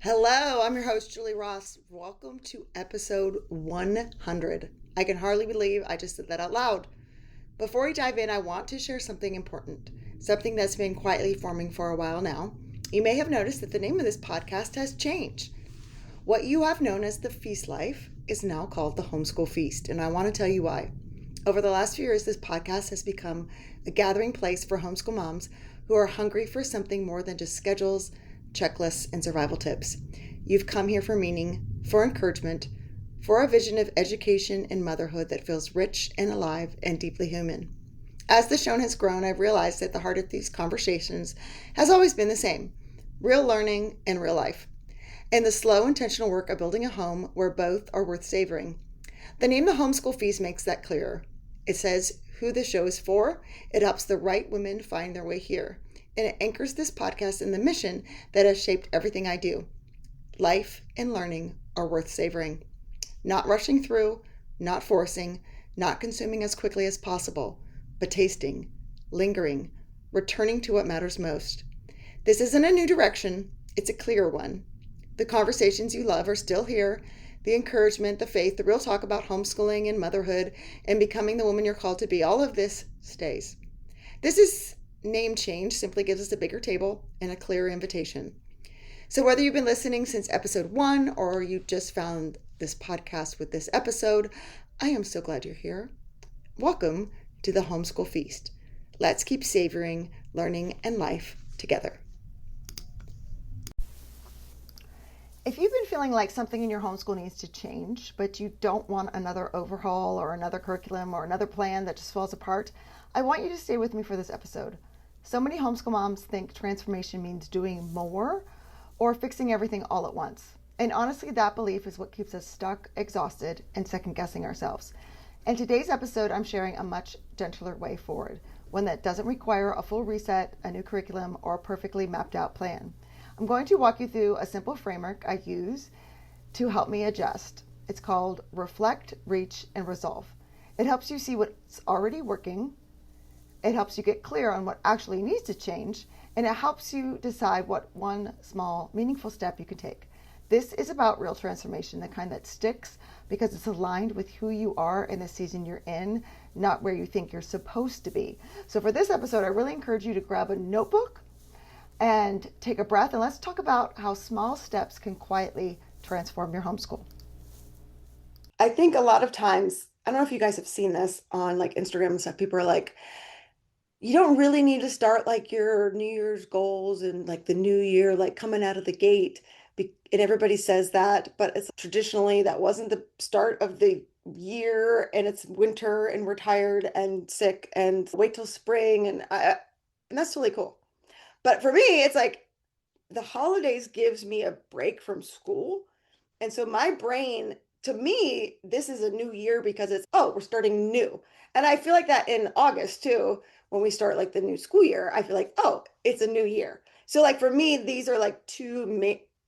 Hello, I'm your host, Julie Ross. Welcome to episode 100. I can hardly believe I just said that out loud. Before we dive in, I want to share something important, something that's been quietly forming for a while now. You may have noticed that the name of this podcast has changed. What you have known as the Feast Life is now called the Homeschool Feast, and I want to tell you why. Over the last few years, this podcast has become a gathering place for homeschool moms who are hungry for something more than just schedules, checklists, and survival tips. You've come here for meaning, for encouragement, for a vision of education and motherhood that feels rich and alive and deeply human. As the show has grown, I've realized that the heart of these conversations has always been the same: real learning and real life, and the slow, intentional work of building a home where both are worth savoring. The name The Homeschool Feast makes that clearer. It says who the show is for, it helps the right women find their way here, and it anchors this podcast in the mission that has shaped everything I do. Life and learning are worth savoring. Not rushing through, not forcing, not consuming as quickly as possible, but tasting, lingering, returning to what matters most. This isn't a new direction, it's a clearer one. The conversations you love are still here. The encouragement, the faith, the real talk about homeschooling and motherhood and becoming the woman you're called to be, all of this stays. This is name change simply gives us a bigger table and a clearer invitation. So whether you've been listening since episode 1 or you just found this podcast with this episode, I am so glad you're here. Welcome to the Homeschool Feast. Let's keep savoring learning and life together. If you've been feeling like something in your homeschool needs to change, but you don't want another overhaul or another curriculum or another plan that just falls apart, I want you to stay with me for this episode. So many homeschool moms think transformation means doing more or fixing everything all at once. And honestly, that belief is what keeps us stuck, exhausted, and second-guessing ourselves. In today's episode, I'm sharing a much gentler way forward, one that doesn't require a full reset, a new curriculum, or a perfectly mapped out plan. I'm going to walk you through a simple framework I use to help me adjust. It's called Reflect, Reach, and Resolve. It helps you see what's already working. It helps you get clear on what actually needs to change, and it helps you decide what one small, meaningful step you can take. This is about real transformation, the kind that sticks because it's aligned with who you are in the season you're in, not where you think you're supposed to be. So for this episode, I really encourage you to grab a notebook and take a breath, and let's talk about how small steps can quietly transform your homeschool. I think a lot of times, I don't know if you guys have seen this on like Instagram and stuff, people are like, you don't really need to start like your New Year's goals and like the new year, like coming out of the gate. And everybody says that, but it's traditionally that wasn't the start of the year, and it's winter and we're tired and sick and wait till spring. And that's totally cool. But for me, it's like the holidays gives me a break from school. And so my brain, to me, this is a new year because it's, oh, we're starting new. And I feel like that in August too, when we start like the new school year, I feel like, oh, it's a new year. So like for me, these are like two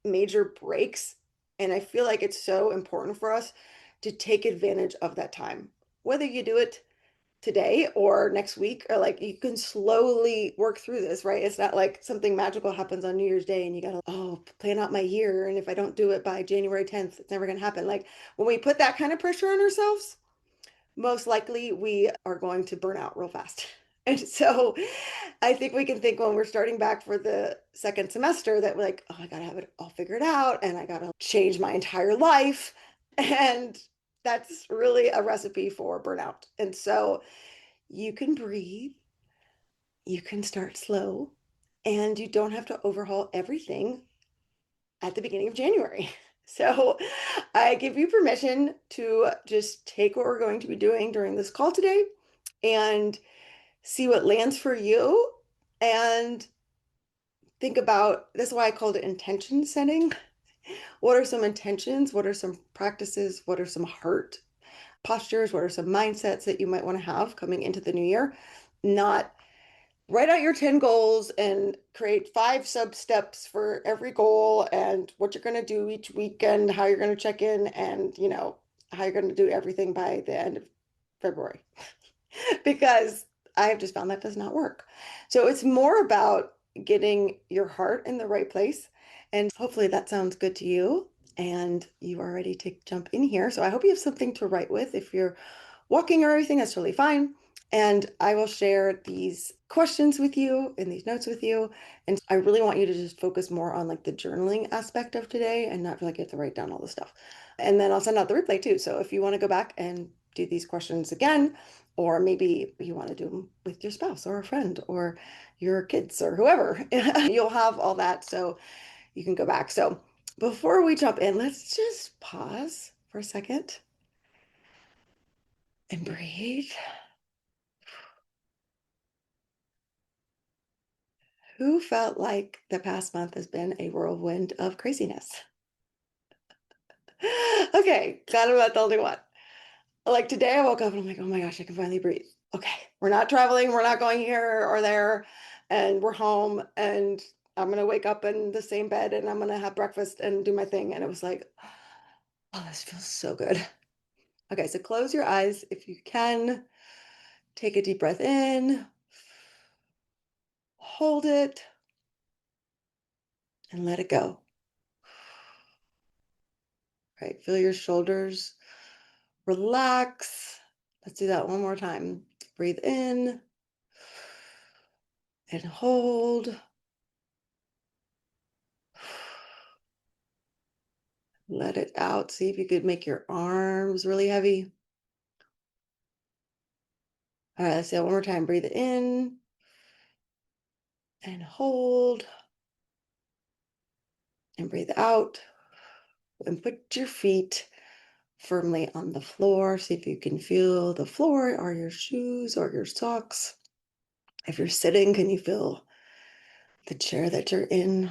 major breaks. And I feel like it's so important for us to take advantage of that time, whether you do it today or next week, or like you can slowly work through this, right? It's not like something magical happens on New Year's Day and you gotta, oh, plan out my year, and if I don't do it by January 10th, it's never gonna happen. Like when we put that kind of pressure on ourselves, most likely we are going to burn out real fast. And so I think we can think when we're starting back for the second semester that we're like, oh, I gotta have it all figured out and I gotta change my entire life. And that's really a recipe for burnout. And so you can breathe, you can start slow, and you don't have to overhaul everything at the beginning of January. So I give you permission to just take what we're going to be doing during this call today and see what lands for you, and think about, that's why I called it intention setting. What are some intentions? What are some practices? What are some heart postures? What are some mindsets that you might want to have coming into the new year? Not write out your 10 goals and create 5 sub steps for every goal and what you're going to do each weekend, how you're going to check in, and how you're going to do everything by the end of February. Because I have just found that does not work. So it's more about getting your heart in the right place And hopefully that sounds good to you and you are ready to jump in here. So I hope you have something to write with. If you're walking or anything, that's totally fine. And I will share these questions with you and these notes with you. And I really want you to just focus more on like the journaling aspect of today and not feel like you have to write down all the stuff. And then I'll send out the replay too. So if you want to go back and do these questions again, or maybe you want to do them with your spouse or a friend or your kids or whoever, you'll have all that. So you can go back. So before we jump in, let's just pause for a second and breathe. Who felt like the past month has been a whirlwind of craziness? Okay, glad I'm not the only one. Like today, I woke up and I'm like, oh my gosh, I can finally breathe. Okay, we're not traveling, we're not going here or there, and we're home, and I'm gonna wake up in the same bed and I'm gonna have breakfast and do my thing. And it was like, oh, this feels so good. Okay, so close your eyes if you can. Take a deep breath in, hold it, and let it go. Right, feel your shoulders relax. Let's do that one more time. Breathe in and hold. Let it out. See if you could make your arms really heavy. All right, let's do that one more time. Breathe in and hold and breathe out. And put your feet firmly on the floor. See if you can feel the floor or your shoes or your socks. If you're sitting, can you feel the chair that you're in?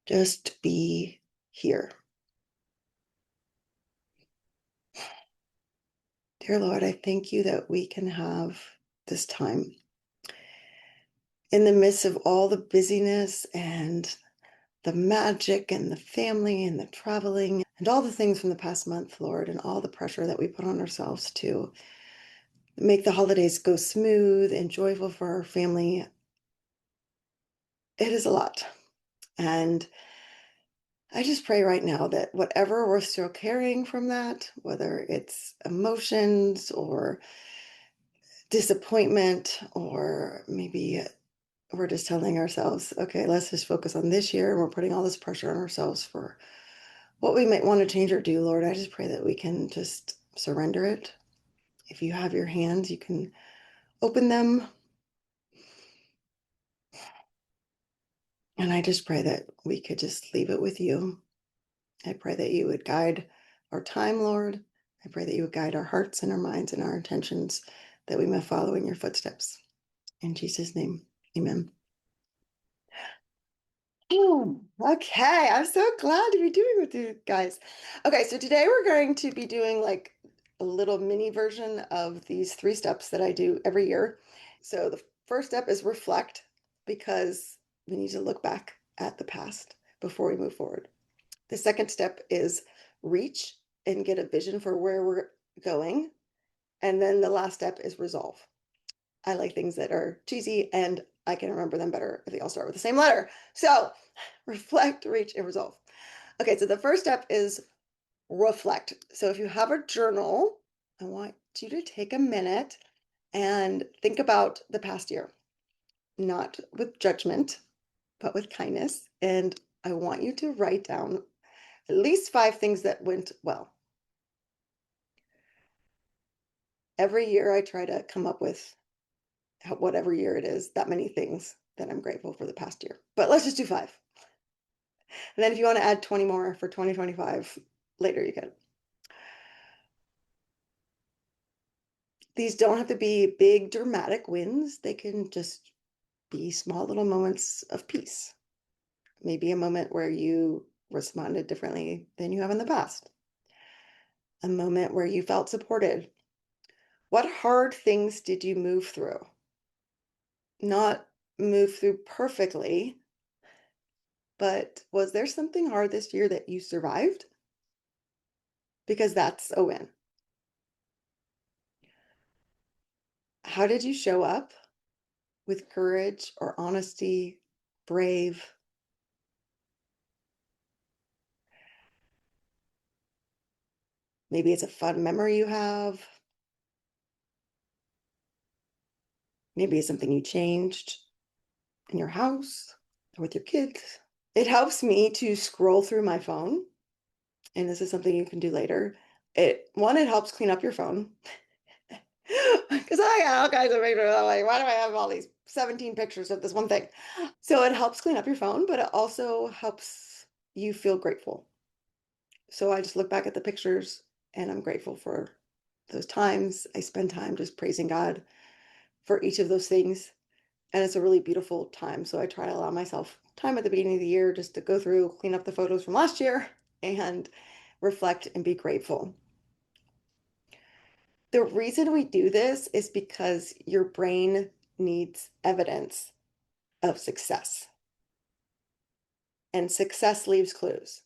Just be here. Dear Lord, I thank you that we can have this time in the midst of all the busyness and the magic and the family and the traveling and all the things from the past month, Lord, and all the pressure that we put on ourselves to make the holidays go smooth and joyful for our family. It is a lot. And I just pray right now that whatever we're still carrying from that, whether it's emotions or disappointment, or maybe we're just telling ourselves, okay, let's just focus on this year. And we're putting all this pressure on ourselves for what we might want to change or do, Lord. I just pray that we can just surrender it. If you have your hands, you can open them. And I just pray that we could just leave it with you. I pray that you would guide our time, Lord. I pray that you would guide our hearts and our minds and our intentions, that we may follow in your footsteps. In Jesus' name, amen. Okay, I'm so glad to be doing with you guys. Okay, so today we're going to be doing like a little mini version of these 3 steps that I do every year. So the first step is reflect, because we need to look back at the past before we move forward. The second step is reach and get a vision for where we're going. And then the last step is resolve. I like things that are cheesy and I can remember them better if they all start with the same letter. So reflect, reach, and resolve. Okay, so the first step is reflect. So if you have a journal, I want you to take a minute and think about the past year, not with judgment, but with kindness. And I want you to write down at least 5 things that went well. Every year I try to come up with, whatever year it is, that many things that I'm grateful for the past year. But let's just do 5. And then if you want to add 20 more for 2025 later, you can. These don't have to be big dramatic wins. They can just be small little moments of peace. Maybe a moment where you responded differently than you have in the past. A moment where you felt supported. What hard things did you move through? Not move through perfectly, but was there something hard this year that you survived? Because that's a win. How did you show up with courage or honesty brave. Maybe it's a fun memory you have. Maybe it's something you changed in your house or with your kids. It helps me to scroll through my phone, and this is something you can do later. It helps clean up your phone because I got all kinds of pictures. I'm like, why do I have all these 17 pictures of this one thing? So it helps clean up your phone, but it also helps you feel grateful. So I just look back at the pictures and I'm grateful for those times. I spend time just praising God for each of those things. And it's a really beautiful time. So I try to allow myself time at the beginning of the year just to go through, clean up the photos from last year and reflect and be grateful. The reason we do this is because your brain needs evidence of success, and success leaves clues.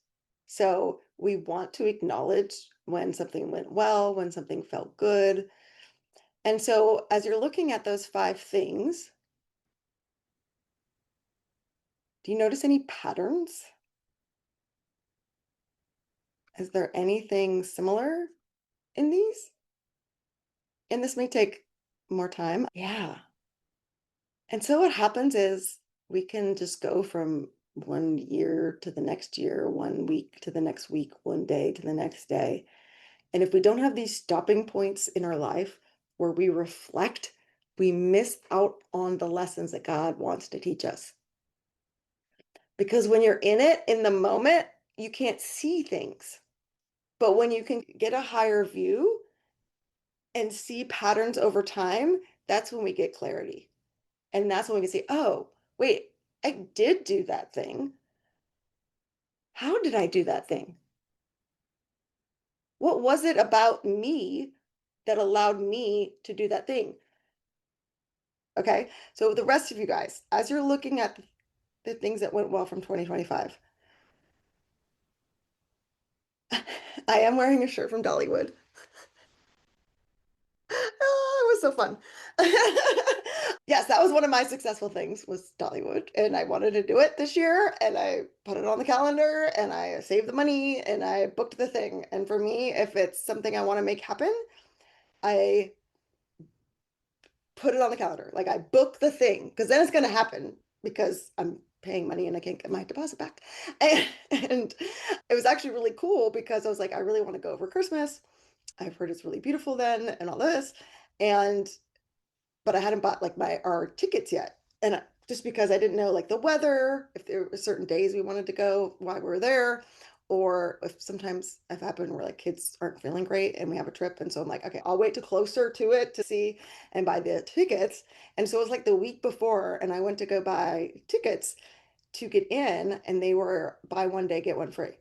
So we want to acknowledge when something went well, when something felt good. And so as you're looking at those 5 things, do you notice any patterns? Is there anything similar in these? And this may take more time. Yeah. And so what happens is we can just go from one year to the next year, one week to the next week, one day to the next day. And if we don't have these stopping points in our life where we reflect, we miss out on the lessons that God wants to teach us. Because when you're in it in the moment, you can't see things. But when you can get a higher view and see patterns over time, that's when we get clarity. And that's when we can say, oh, wait, I did do that thing. How did I do that thing? What was it about me that allowed me to do that thing? Okay. So, the rest of you guys, as you're looking at the things that went well from 2025, I am wearing a shirt from Dollywood. Oh, it was so fun. Yes, that was one of my successful things was Dollywood, and I wanted to do it this year, and I put it on the calendar, and I saved the money, and I booked the thing. And for me, if it's something I want to make happen, I put it on the calendar. Like I book the thing because then it's going to happen because I'm paying money and I can't get my deposit back. And it was actually really cool because I was like, I really want to go over Christmas. I've heard it's really beautiful then and all this. And but I hadn't bought like our tickets yet. And just because I didn't know like the weather, if there were certain days we wanted to go while we were there, or if sometimes I've happened where like kids aren't feeling great and we have a trip. And so I'm like, okay, I'll wait till closer to it to see and buy the tickets. And so it was like the week before, and I went to go buy tickets to get in, and they were buy one day, get one free.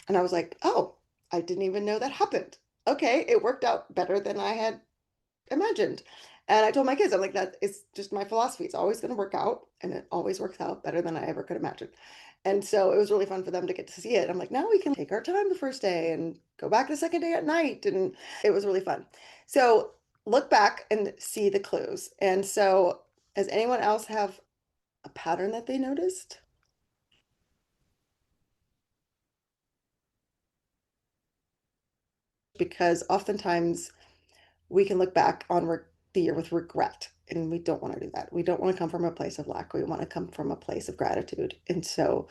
And I was like, oh, I didn't even know that happened. Okay, it worked out better than I had imagined. And I told my kids, I'm like, that is just my philosophy. It's always going to work out, and it always works out better than I ever could imagine. And so it was really fun for them to get to see it. I'm like, now we can take our time the first day and go back the second day at night. And it was really fun. So look back and see the clues. And so, does anyone else have a pattern that they noticed? Because oftentimes we can look back on the year with regret, and we don't want to do that. We don't want to come from a place of lack. We want to come from a place of gratitude. And so,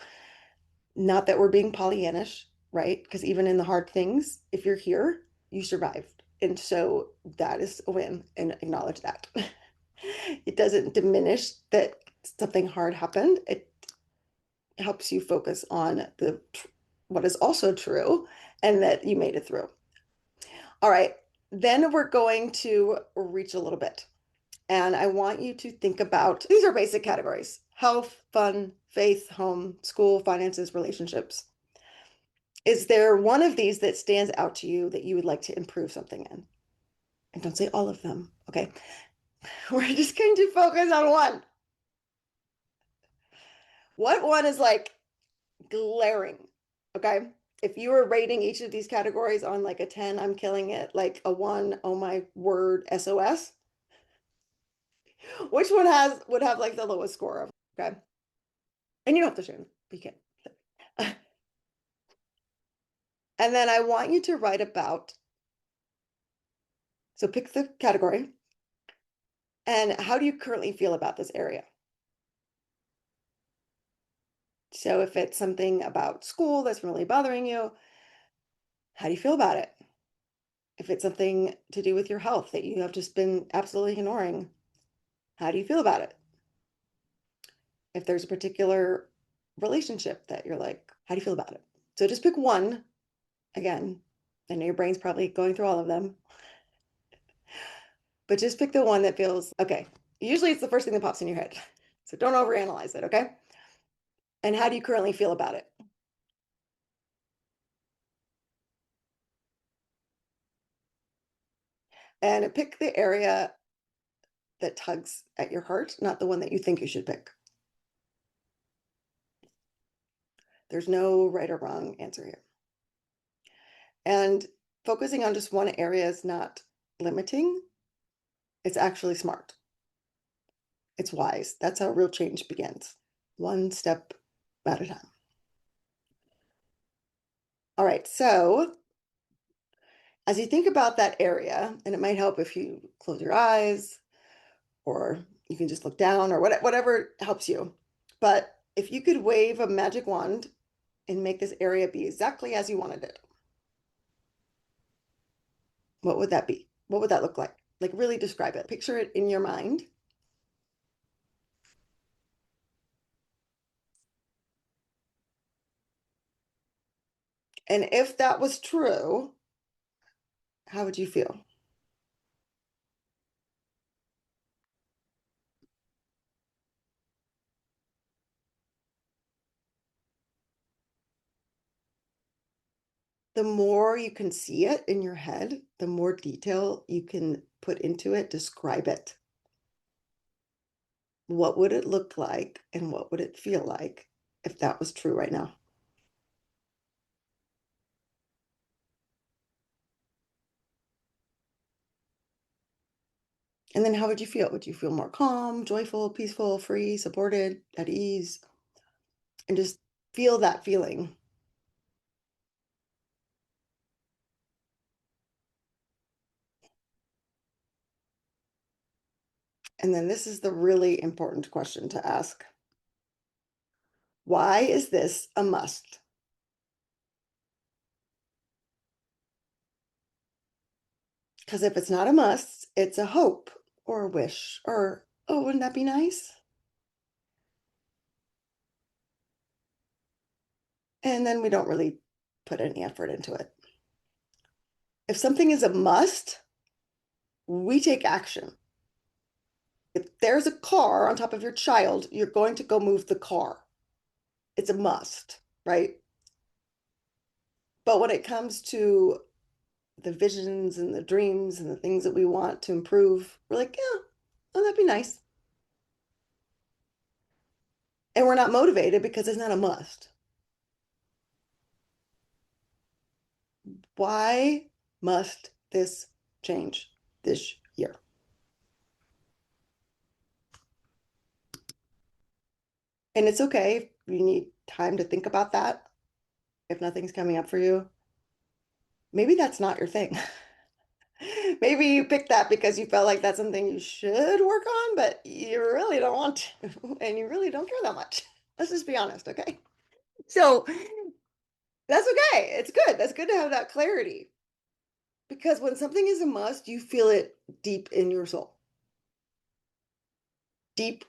not that we're being Pollyannish, right? Because even in the hard things, if you're here, you survived. And so that is a win, and acknowledge that. It doesn't diminish that something hard happened. It helps you focus on the what is also true and that you made it through. All right. Then we're going to reach a little bit. And I want you to think about these are basic categories: health, fun, faith, home, school, finances, relationships. Is there one of these that stands out to you that you would like to improve something in? And don't say all of them. Okay. We're just going to focus on one. What one is like glaring? Okay. If you were rating each of these categories on like a 10, I'm killing it, like a 1, oh my word, SOS. Which one would have like the lowest score of, okay? And you don't have to share them, but you can. And then I want you to write about, so pick the category and how do you currently feel about this area? So if it's something about school that's really bothering you, how do you feel about it? If it's something to do with your health that you have just been absolutely ignoring, how do you feel about it? If there's a particular relationship that you're like, how do you feel about it? So just pick one. Again, I know your brain's probably going through all of them, but just pick the one that feels okay. Usually it's the first thing that pops in your head. So don't overanalyze it, okay? And how do you currently feel about it? And pick the area that tugs at your heart, not the one that you think you should pick. There's no right or wrong answer here. And focusing on just one area is not limiting, it's actually smart. It's wise. That's how real change begins, one step at a time. All right, so as you think about that area, and it might help if you close your eyes or you can just look down or whatever helps you. But if you could wave a magic wand and make this area be exactly as you wanted it, what would that be? What would that look like? Like really describe it. Picture it in your mind. And if that was true, how would you feel? The more you can see it in your head, the more detail you can put into it, describe it. What would it look like and what would it feel like if that was true right now? And then how would you feel? Would you feel more calm, joyful, peaceful, free, supported, at ease? And just feel that feeling. And then this is the really important question to ask. Why is this a must? Because if it's not a must, it's a hope or a wish or, oh, wouldn't that be nice? And then we don't really put any effort into it. If something is a must, we take action. If there's a car on top of your child, you're going to go move the car. It's a must, right? But when it comes to the visions and the dreams and the things that we want to improve, we're like, yeah, oh, that'd be nice. And we're not motivated because it's not a must. Why must this change this year? And it's okay if you need time to think about that. If nothing's coming up for you, maybe that's not your thing. Maybe you picked that because you felt like that's something you should work on, but you really don't want to, and you really don't care that much. Let's just be honest, okay? So that's okay. It's good. That's good to have that clarity because when something is a must, you feel it deep in your soul, deep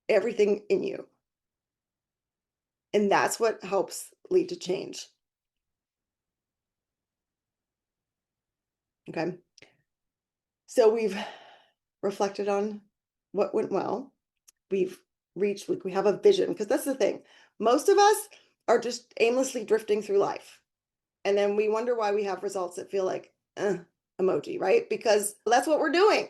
everything in you. And that's what helps lead to change. Okay. So we've reflected on what went well. We've we have a vision because that's the thing. Most of us are just aimlessly drifting through life. And then we wonder why we have results that feel like emoji, right? Because that's what we're doing.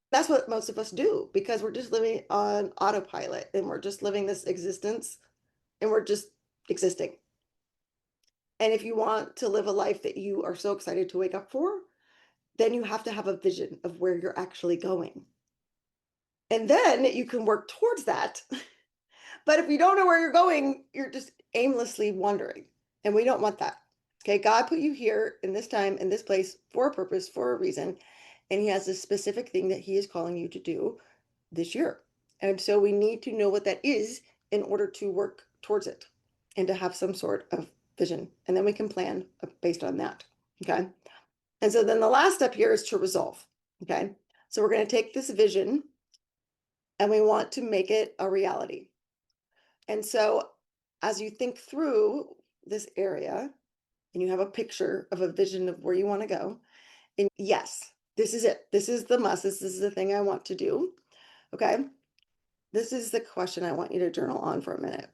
That's what most of us do because we're just living on autopilot and we're just living this existence and we're just existing. And if you want to live a life that you are so excited to wake up for, then you have to have a vision of where you're actually going. And then you can work towards that. But if you don't know where you're going, you're just aimlessly wandering. And we don't want that. Okay, God put you here in this time, in this place for a purpose, for a reason. And He has a specific thing that He is calling you to do this year. And so we need to know what that is in order to work towards it and to have some sort of vision. And then we can plan based on that. Okay. And so then the last step here is to resolve. Okay. So we're going to take this vision and we want to make it a reality. And so as you think through this area and you have a picture of a vision of where you want to go, and yes, this is it. This is the must. This is the thing I want to do. Okay. This is the question I want you to journal on for a minute.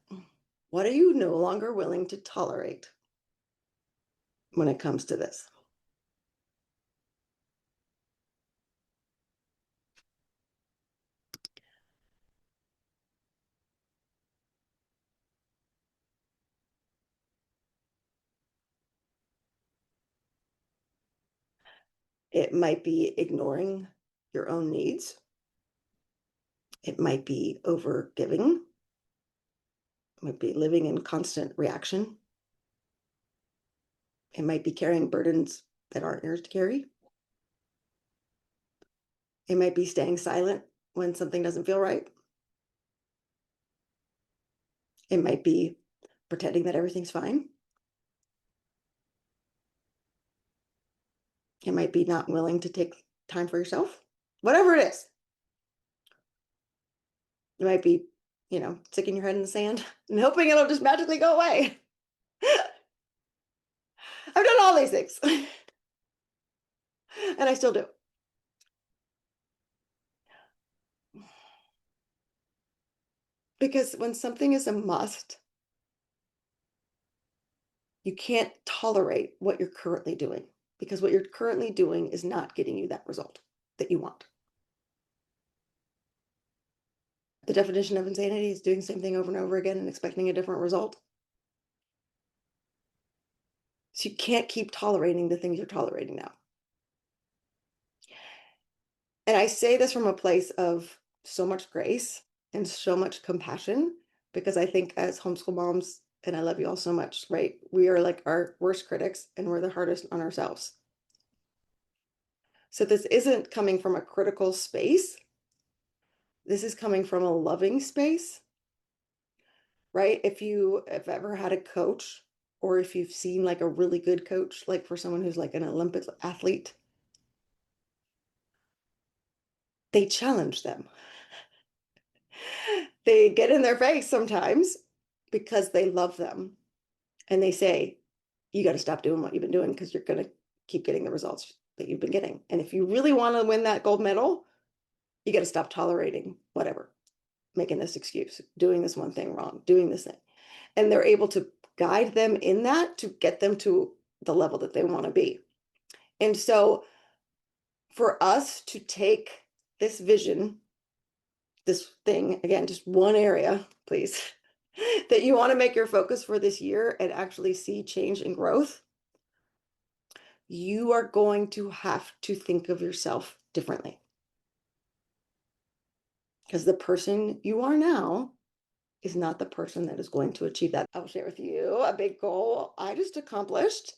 What are you no longer willing to tolerate when it comes to this? It might be ignoring your own needs. It might be over giving. It might be living in constant reaction. It might be carrying burdens that aren't yours to carry. It might be staying silent when something doesn't feel right. It might be pretending that everything's fine. It might be not willing to take time for yourself. Whatever it is. It might be, sticking your head in the sand and hoping it'll just magically go away. I've done all these things. And I still do. Because when something is a must, you can't tolerate what you're currently doing because what you're currently doing is not getting you that result that you want. The definition of insanity is doing the same thing over and over again and expecting a different result. So you can't keep tolerating the things you're tolerating now. And I say this from a place of so much grace and so much compassion because I think as homeschool moms, and I love you all so much, right? We are like our worst critics and we're the hardest on ourselves. So this isn't coming from a critical space. This is coming from a loving space, right? If you have ever had a coach or if you've seen like a really good coach, like for someone who's like an Olympic athlete, they challenge them. They get in their face sometimes because they love them. And they say, you got to stop doing what you've been doing because you're going to keep getting the results that you've been getting. And if you really want to win that gold medal, you got to stop tolerating whatever, making this excuse, doing this one thing wrong, doing this thing. And they're able to guide them in that to get them to the level that they want to be. And so for us to take this vision, this thing, again, just one area, please, that you want to make your focus for this year and actually see change and growth, you are going to have to think of yourself differently. Because the person you are now is not the person that is going to achieve that. I'll share with you a big goal I just accomplished.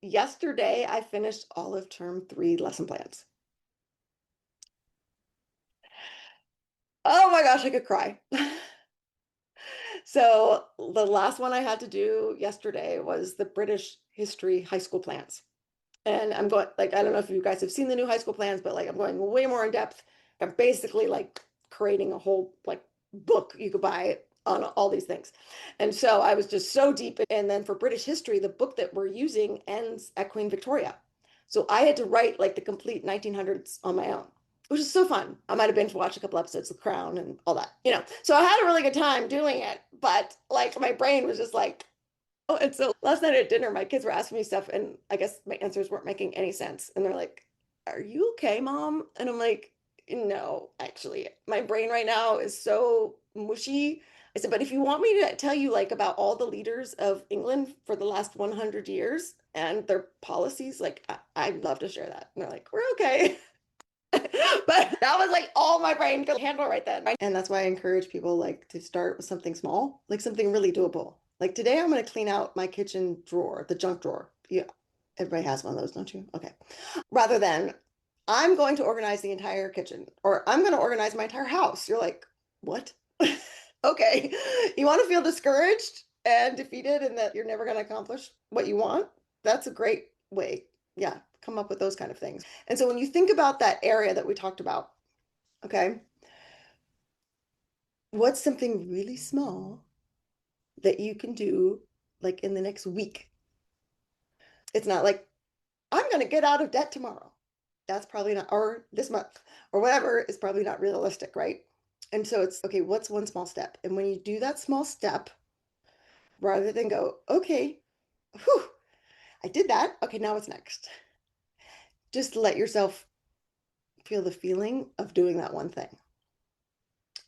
Yesterday, I finished all of term 3 lesson plans. Oh my gosh, I could cry. So the last one I had to do yesterday was the British history high school plans. And I'm going, like, I don't know if you guys have seen the new high school plans, but like I'm going way more in depth. I'm basically like creating a whole like book you could buy on all these things. And so I was just so deep. And then for British history, the book that we're using ends at Queen Victoria. So I had to write like the complete 1900s on my own, which is so fun. I might have binge watched a couple episodes of The Crown and all that. So I had a really good time doing it, but like my brain was just like, oh, and so last night at dinner, my kids were asking me stuff, and I guess my answers weren't making any sense. And they're like, "Are you okay, Mom?" And I'm like, "No, actually, my brain right now is so mushy." I said, "But if you want me to tell you like about all the leaders of England for the last 100 years and their policies, like I'd love to share that." And they're like, "We're okay." But that was like all my brain could handle right then. And that's why I encourage people like to start with something small, like something really doable. Like today, I'm going to clean out my kitchen drawer, the junk drawer. Yeah, everybody has one of those, don't you? Okay. Rather than I'm going to organize the entire kitchen or I'm going to organize my entire house. You're like, what? Okay. You want to feel discouraged and defeated and that you're never going to accomplish what you want? That's a great way. Yeah, come up with those kind of things. And so when you think about that area that we talked about, okay, what's something really small that you can do like in the next week? It's not like I'm going to get out of debt tomorrow. That's probably not, or this month, or whatever is probably not realistic, right? And so it's okay, what's one small step? And when you do that small step, rather than go, okay, whew, I did that. Okay, now what's next? Just let yourself feel the feeling of doing that one thing.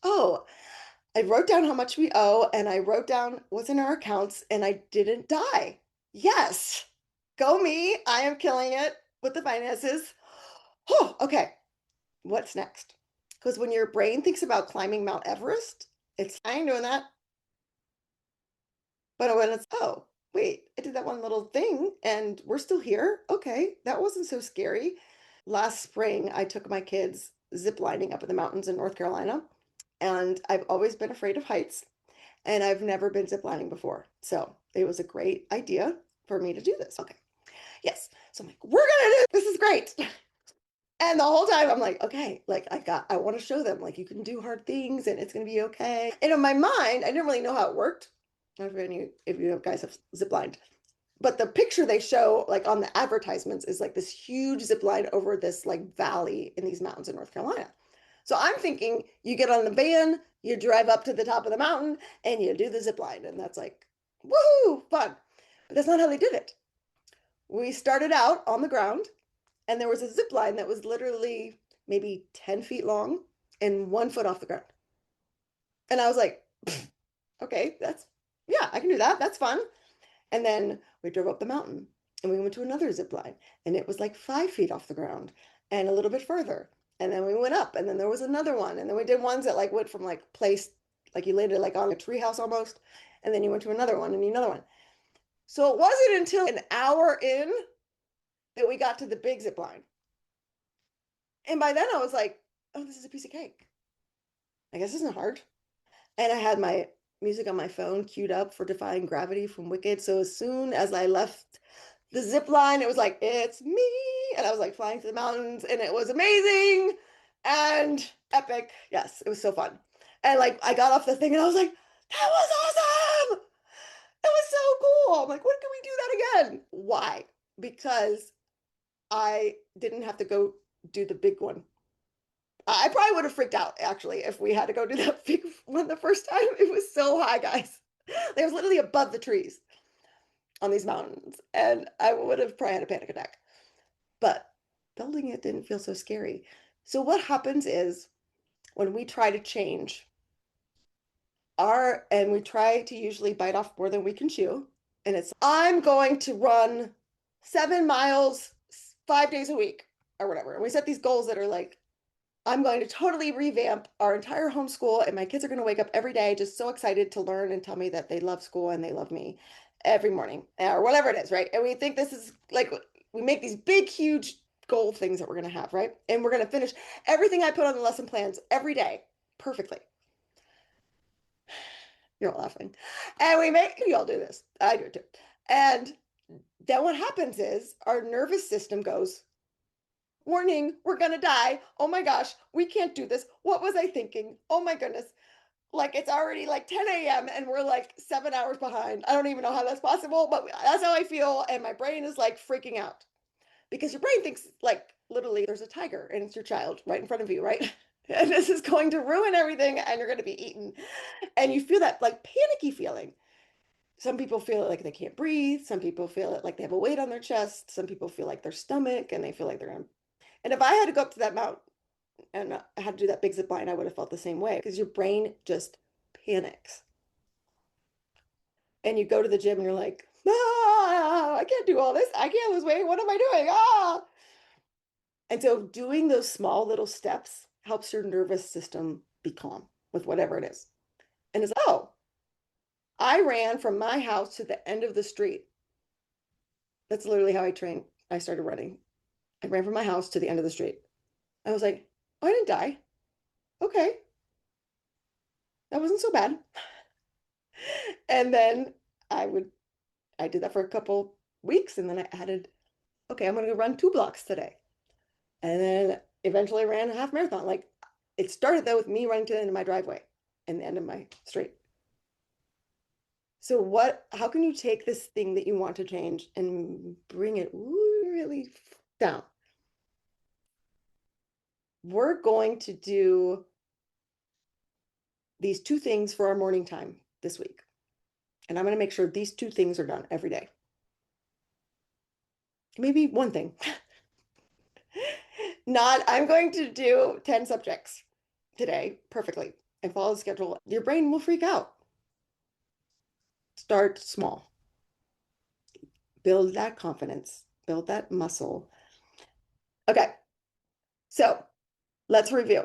Oh, I wrote down how much we owe and I wrote down what's in our accounts and I didn't die. Yes, go me. I am killing it with the finances. Oh, okay. What's next? Because when your brain thinks about climbing Mount Everest, it's I ain't doing that. But when it's, oh, wait, I did that one little thing and we're still here. Okay, that wasn't so scary. Last spring, I took my kids zip lining up in the mountains in North Carolina, and I've always been afraid of heights, and I've never been zip lining before. So it was a great idea for me to do this. Okay, yes. So I'm like, we're gonna do this is great. And the whole time I'm like, okay, like I want to show them like you can do hard things and it's gonna be okay. And in my mind, I didn't really know how it worked. I don't know if you guys have zip lined, but the picture they show like on the advertisements is like this huge zip line over this like valley in these mountains in North Carolina. So I'm thinking you get on the van, you drive up to the top of the mountain, and you do the zip line, and that's like, woohoo, fun. But that's not how they did it. We started out on the ground, and there was a zip line that was literally maybe 10 feet long and 1 foot off the ground. And I was like, okay, yeah, I can do that. That's fun. And then we drove up the mountain and we went to another zip line and it was like 5 feet off the ground and a little bit further. And then we went up and then there was another one. And then we did ones that like went from like place, like you landed like on a treehouse almost. And then you went to another one and another one. So it wasn't until an hour in that we got to the big zip line. And by then I was like, oh, this is a piece of cake. I guess this isn't hard. And I had my music on my phone queued up for Defying Gravity from Wicked. So as soon as I left the zip line, it was like, it's me. And I was like flying to the mountains and it was amazing and epic. Yes, it was so fun. And like I got off the thing and I was like, that was awesome. That was so cool. I'm like, when can we do that again? Why? Because I didn't have to go do the big one. I probably would have freaked out actually if we had to go do that big one the first time. It was so high, guys. It was literally above the trees on these mountains, and I would have probably had a panic attack. But building it didn't feel so scary. So what happens is when we try to change and we try to usually bite off more than we can chew, and it's I'm going to run 7 miles 5 days a week or whatever. And we set these goals that are like I'm going to totally revamp our entire homeschool, and my kids are going to wake up every day just so excited to learn and tell me that they love school and they love me every morning or whatever it is, right? And we think this is like we make these big, huge goal things that we're going to have, right? And we're going to finish everything I put on the lesson plans every day perfectly. You're all laughing. And we all do this. I do it too. And then what happens is our nervous system goes, warning, we're gonna die. Oh my gosh, we can't do this. What was I thinking? Oh my goodness. Like it's already like 10 a.m. and we're like 7 hours behind. I don't even know how that's possible, but that's how I feel. And my brain is like freaking out because your brain thinks like literally there's a tiger and it's your child right in front of you, right? And this is going to ruin everything and you're going to be eaten. And you feel that like panicky feeling. Some people feel like they can't breathe. Some people feel it like they have a weight on their chest. Some people feel like their stomach and they feel like they're going to. And if I had to go up to that mountain and I had to do that big zip line, I would have felt the same way because your brain just panics. And you go to the gym and you're like, ah, I can't do all this. I can't lose weight. What am I doing? Ah. And so doing those small little steps helps your nervous system be calm with whatever it is. And it's, oh, I ran from my house to the end of the street. That's literally how I trained. I started running. I ran from my house to the end of the street. I was like, oh, I didn't die. Okay, that wasn't so bad. And then I would, I did that for a couple weeks and then I added, okay, I'm going to go run 2 blocks today. And then eventually ran a half marathon. Like it started though with me running to the end of my driveway and the end of my street. So how can you take this thing that you want to change and bring it really down? We're going to do these 2 things for our morning time this week. And I'm going to make sure these 2 things are done every day. Maybe one thing. Not, I'm going to do 10 subjects today perfectly and follow the schedule. Your brain will freak out. Start small. Build that confidence, build that muscle. Okay, so let's review.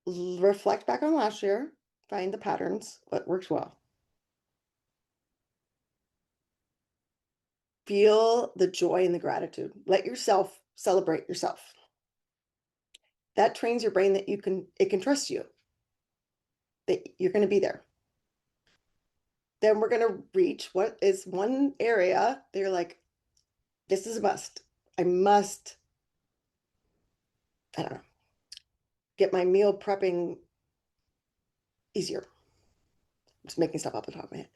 Reflect back on last year, find the patterns, what works well. Feel the joy and the gratitude. Let yourself celebrate yourself. That trains your brain that it can trust you, that you're going to be there. Then we're going to reach what is one area that you're like, this is a must. I must, I don't know, get my meal prepping easier. I'm just making stuff off the top of my head.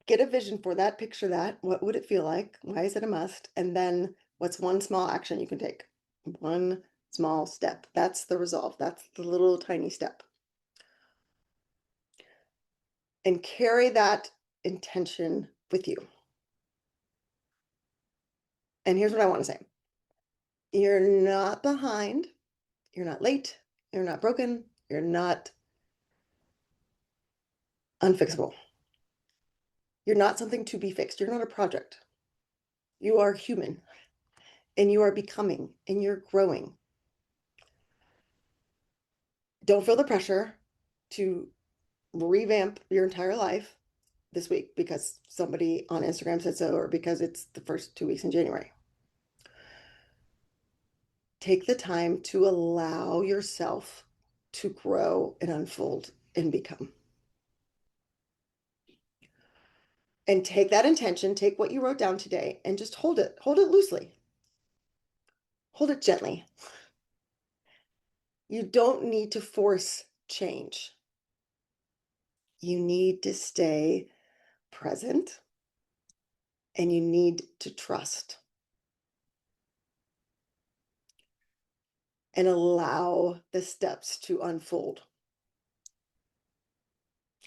Get a vision for that, picture that. What would it feel like? Why is it a must? And then what's one small action you can take? One small step. That's the resolve. That's the little tiny step. And carry that intention with you. And here's what I want to say. You're not behind. You're not late. You're not broken. You're not unfixable. You're not something to be fixed. You're not a project. You are human and you are becoming and you're growing. Don't feel the pressure to revamp your entire life this week because somebody on Instagram said so or because it's the first 2 weeks in January. Take the time to allow yourself to grow and unfold and become. And take that intention, take what you wrote down today and just hold it loosely. Hold it gently. You don't need to force change. You need to stay present and you need to trust and allow the steps to unfold.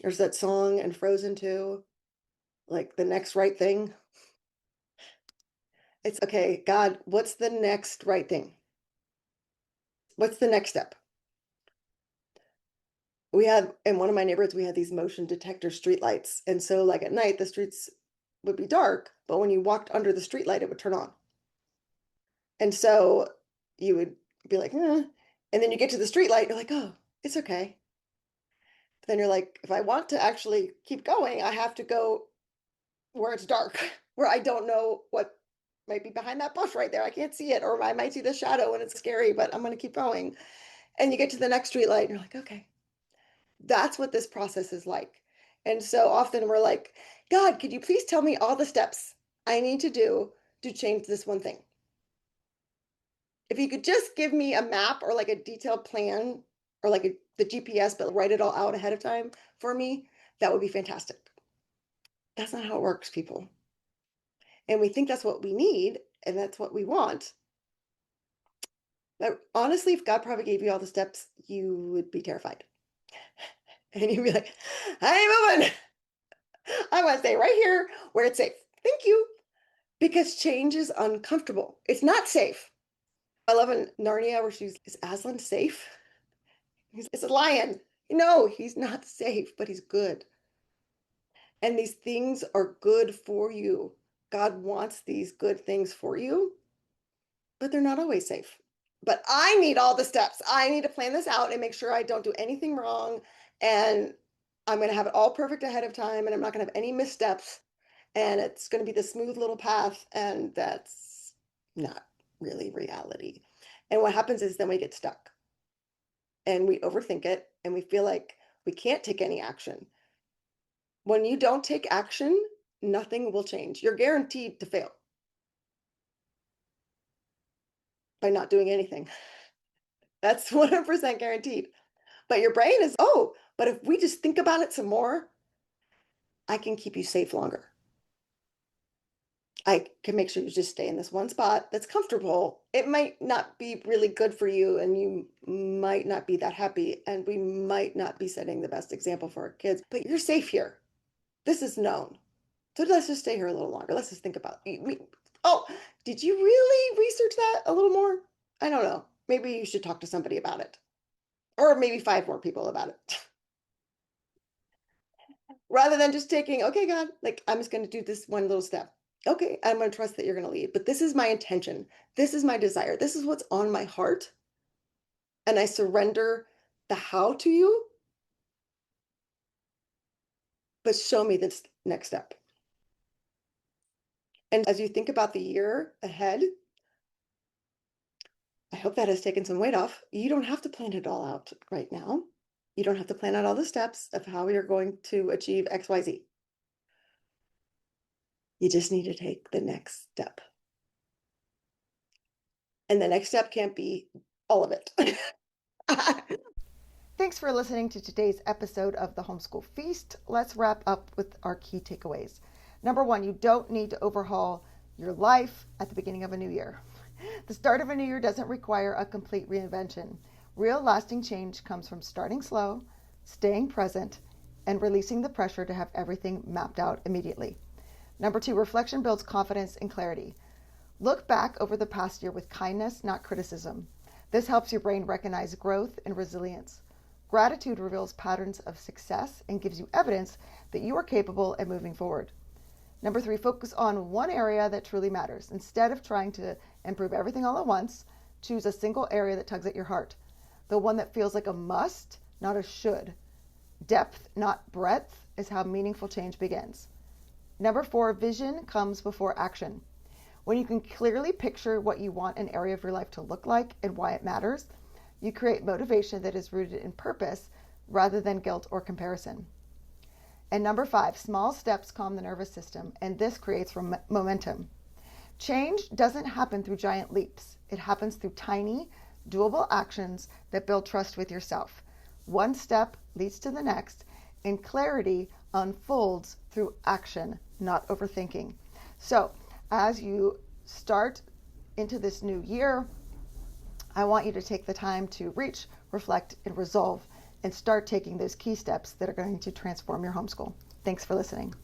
There's that song in Frozen 2, like the next right thing. It's okay, God, what's the next right thing? What's the next step? We had in one of my neighborhoods, we had these motion detector streetlights. And so like at night, the streets would be dark, but when you walked under the streetlight, it would turn on. And so you would be like, eh. And then you get to the streetlight, you're like, oh, it's okay. But then you're like, if I want to actually keep going, I have to go where it's dark, where I don't know what might be behind that bush right there. I can't see it, or I might see the shadow and it's scary, but I'm going to keep going. And you get to the next street light and you're like, okay, that's what this process is like. And so often we're like, God, could you please tell me all the steps I need to do to change this one thing? If you could just give me a map or like a detailed plan or like the GPS, but write it all out ahead of time for me, that would be fantastic. That's not how it works, people. And we think that's what we need and that's what we want. But honestly, if God probably gave you all the steps, you would be terrified. And you'd be like, I ain't moving. I want to stay right here where it's safe. Thank you. Because change is uncomfortable. It's not safe. I love in Narnia where is Aslan safe? It's a lion. No, he's not safe, but he's good. And these things are good for you. God wants these good things for you, but they're not always safe. But I need all the steps. I need to plan this out and make sure I don't do anything wrong. And I'm going to have it all perfect ahead of time. And I'm not going to have any missteps. And it's going to be the smooth little path. And that's not really reality. And what happens is then we get stuck and we overthink it and we feel like we can't take any action. When you don't take action, nothing will change. You're guaranteed to fail by not doing anything. That's 100% guaranteed. But your brain is, oh, but if we just think about it some more, I can keep you safe longer. I can make sure you just stay in this one spot that's comfortable. It might not be really good for you, and you might not be that happy, and we might not be setting the best example for our kids, but you're safe here. This is known. So let's just stay here a little longer. Let's just think about it. Oh, did you really research that a little more? I don't know. Maybe you should talk to somebody about it, or maybe 5 more people about it. Rather than just taking, okay, God, like I'm just going to do this one little step. Okay, I'm going to trust that you're going to lead, but this is my intention. This is my desire. This is what's on my heart. And I surrender the how to you, but show me this next step. And as you think about the year ahead, I hope that has taken some weight off. You don't have to plan it all out right now. You don't have to plan out all the steps of how you're going to achieve XYZ. You just need to take the next step. And the next step can't be all of it. Thanks for listening to today's episode of the Homeschool Feast. Let's wrap up with our key takeaways. Number one, you don't need to overhaul your life at the beginning of a new year. The start of a new year doesn't require a complete reinvention. Real lasting change comes from starting slow, staying present, and releasing the pressure to have everything mapped out immediately. Number two, reflection builds confidence and clarity. Look back over the past year with kindness, not criticism. This helps your brain recognize growth and resilience. Gratitude reveals patterns of success and gives you evidence that you are capable and moving forward. Number three, focus on one area that truly matters. Instead of trying to improve everything all at once, choose a single area that tugs at your heart. The one that feels like a must, not a should. Depth, not breadth, is how meaningful change begins. Number four, vision comes before action. When you can clearly picture what you want an area of your life to look like and why it matters, you create motivation that is rooted in purpose rather than guilt or comparison. And number five, small steps calm the nervous system, and this creates momentum. Change doesn't happen through giant leaps. It happens through tiny, doable actions that build trust with yourself. One step leads to the next, and clarity unfolds through action, not overthinking. So, as you start into this new year, I want you to take the time to reach, reflect, and resolve, and start taking those key steps that are going to transform your homeschool. Thanks for listening.